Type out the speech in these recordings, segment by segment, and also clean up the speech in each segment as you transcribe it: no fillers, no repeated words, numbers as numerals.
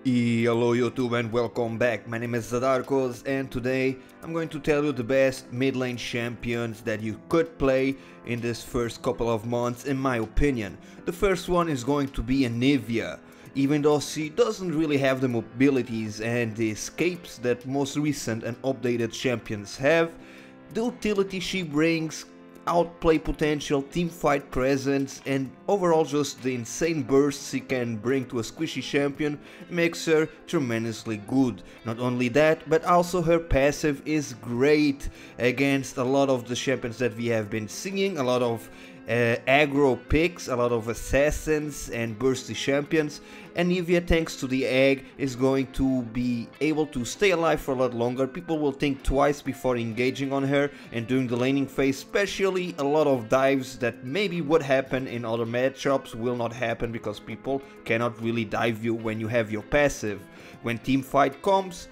Hello YouTube and welcome back. My name is Zadarkus and today I'm going to tell you the best mid lane champions that you could play in this first couple of months in my opinion. The first one is going to be Naevia. Even though she doesn't really have the mobilities and the escapes that most recent and updated champions have, the utility she brings, outplay potential, teamfight presence, and overall just the insane bursts she can bring to a squishy champion makes her tremendously good. Not only that, but also her passive is great against a lot of the champions that we have been seeing, a lot of aggro picks, a lot of assassins and bursty champions, and Naevia, thanks to the egg, is going to be able to stay alive for a lot longer. People will think twice before engaging on her, and during the laning phase especially, a lot of dives that maybe would happen in other matchups will not happen because people cannot really dive you when you have your passive. When team fight comes,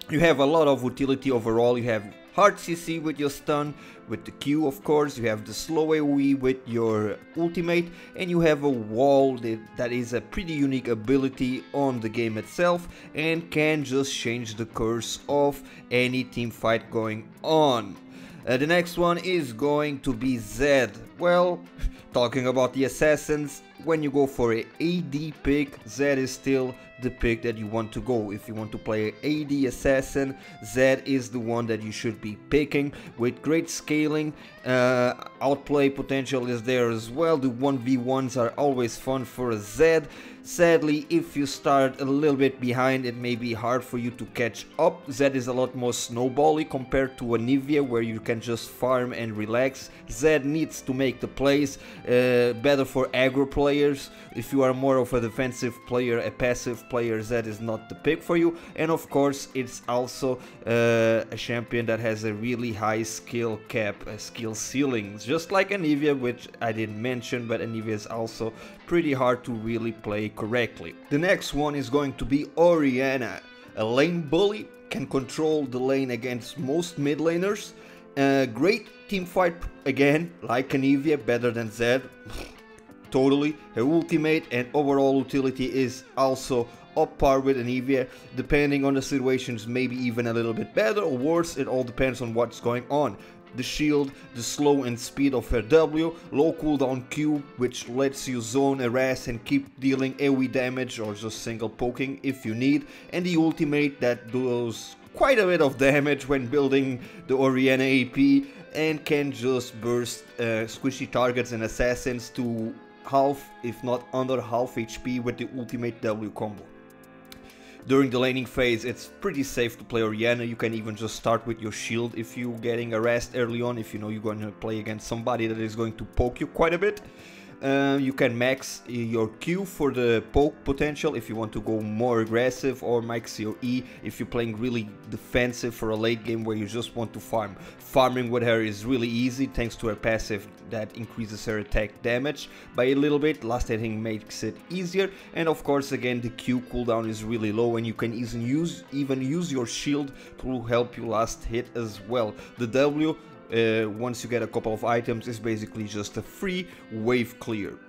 you have a lot of utility overall. You have hard CC with your stun, with the Q of course, you have the slow AoE with your ultimate, and you have a wall that is a pretty unique ability on the game itself and can just change the course of any team fight going on. The next one is going to be Zed. Well, talking about the assassins, when you go for a AD pick, Zed is still the pick that you want to go. If you want to play an AD assassin, Zed is the one that you should be picking. With great scaling, outplay potential is there as well. The 1v1s are always fun for a Zed. Sadly, if you start a little bit behind, it may be hard for you to catch up. Zed is a lot more snowbally compared to a Naevia, where you can just farm and relax. Zed needs to make the plays, better for aggro players. If you are more of a defensive player, a passive player, Zed is not the pick for you. And of course, it's also a champion that has a really high skill cap, skill ceilings, just like a Naevia, which I didn't mention, but a Naevia is also pretty hard to really play correctly. The next one is going to be Orianna. A lane bully, can control the lane against most mid laners. Great team fight again, like a Naevia, better than Zed. Totally. Her ultimate and overall utility is also up par with Naevia, depending on the situations, maybe even a little bit better or worse. It all depends on what's going on. The shield, the slow and speed of her W, low cooldown Q, which lets you zone, harass and keep dealing AoE damage or just single poking if you need, and the ultimate that does quite a bit of damage when building the Orianna AP and can just burst squishy targets and assassins to half, if not under half HP with the ultimate W combo. During the laning phase, it's pretty safe to play Orianna. You can even just start with your shield if you're getting harassed early on, if you know you're going to play against somebody that is going to poke you quite a bit. You can max your Q for the poke potential if you want to go more aggressive, or max your E if you're playing really defensive for a late game where you just want to farm. Farming with her is really easy thanks to her passive that increases her attack damage by a little bit. Last hitting makes it easier, and of course again the Q cooldown is really low and you can even use your shield to help you last hit as well. The W, once you get a couple of items, is basically just a free wave clear.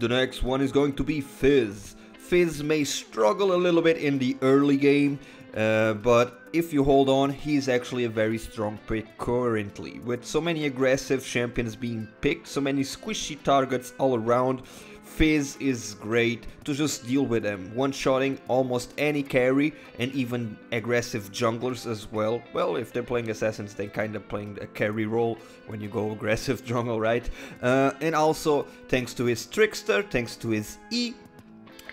The next one is going to be Fizz. Fizz may struggle a little bit in the early game, but if you hold on, he's actually a very strong pick currently. With so many aggressive champions being picked, so many squishy targets all around, Fizz is great to just deal with them, one-shotting almost any carry and even aggressive junglers as well. Well, if they're playing assassins, they're kind of playing a carry role when you go aggressive jungle, right? And also, thanks to his Trickster, thanks to his E,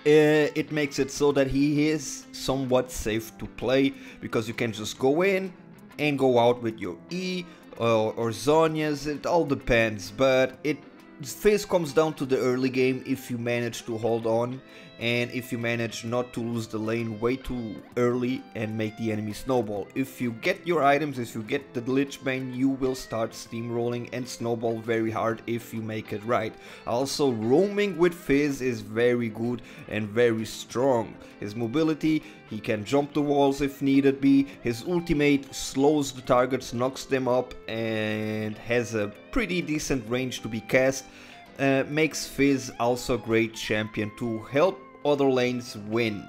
it makes it so that he is somewhat safe to play, because you can just go in and go out with your E or Zhonya's. It all depends, but Fizz comes down to the early game if you manage to hold on and if you manage not to lose the lane way too early and make the enemy snowball. If you get your items, if you get the Lich Bane, you will start steamrolling and snowball very hard if you make it right. Also, roaming with Fizz is very good and very strong. His mobility, he can jump the walls if needed be. His ultimate slows the targets, knocks them up, and has a pretty decent range to be cast. Makes Fizz also a great champion to help other lanes win.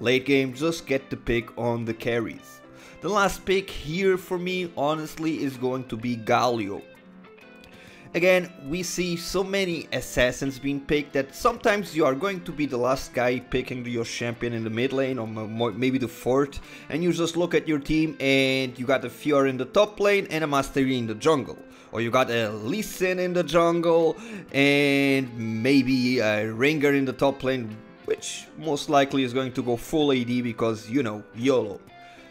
late game just get the pick on the carries. The last pick here for me honestly is going to be Gallio. Again, we see so many assassins being picked that sometimes you are going to be the last guy picking your champion in the mid lane, or maybe the fourth, and you just look at your team and you got a Fiora in the top lane and a Mastery in the jungle. Or you got a Lee Sin in the jungle and maybe a Rengar in the top lane, which most likely is going to go full AD because, you know, YOLO.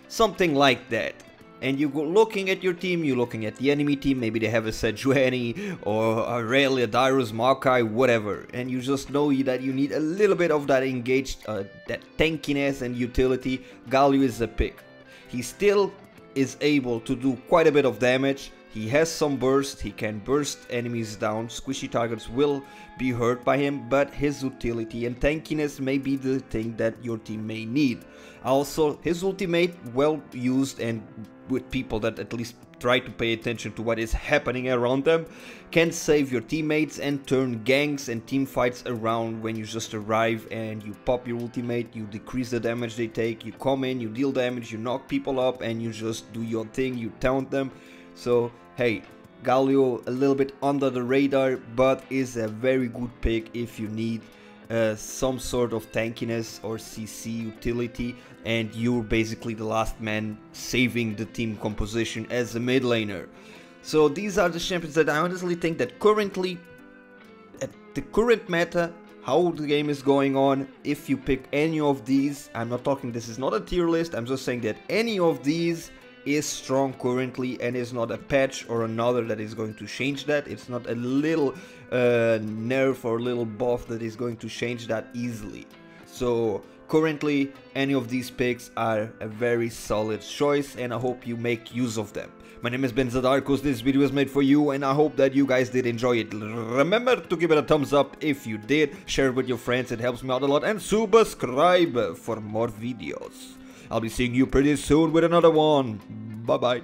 Something like that. And you go looking at your team, you're looking at the enemy team, maybe they have a Sejuani or a Rayleigh, Dyrus, Maokai, whatever. And you just know that you need a little bit of that engaged, that tankiness and utility. Gallio is a pick. He still is able to do quite a bit of damage. He has some burst, he can burst enemies down, squishy targets will be hurt by him, but his utility and tankiness may be the thing that your team may need. Also, his ultimate, well used and with people that at least try to pay attention to what is happening around them, can save your teammates and turn ganks and team fights around when you just arrive and you pop your ultimate, you decrease the damage they take, you come in, you deal damage, you knock people up and you just do your thing, you taunt them. So hey, Gallio a little bit under the radar, but is a very good pick if you need some sort of tankiness or CC utility and you're basically the last man saving the team composition as a mid laner. So these are the champions that I honestly think that currently, at the current meta, how the game is going on, if you pick any of these, I'm not talking, this is not a tier list, I'm just saying that any of these is strong currently and is not a patch or another that is going to change that. It's not a little nerf or little buff that is going to change that easily. So currently any of these picks are a very solid choice and I hope you make use of them. My name has been Zadarkus, this video is made for you and I hope that you guys did enjoy it. Remember to give it a thumbs up if you did, share it with your friends, it helps me out a lot, and subscribe for more videos. I'll be seeing you pretty soon with another one. Bye bye.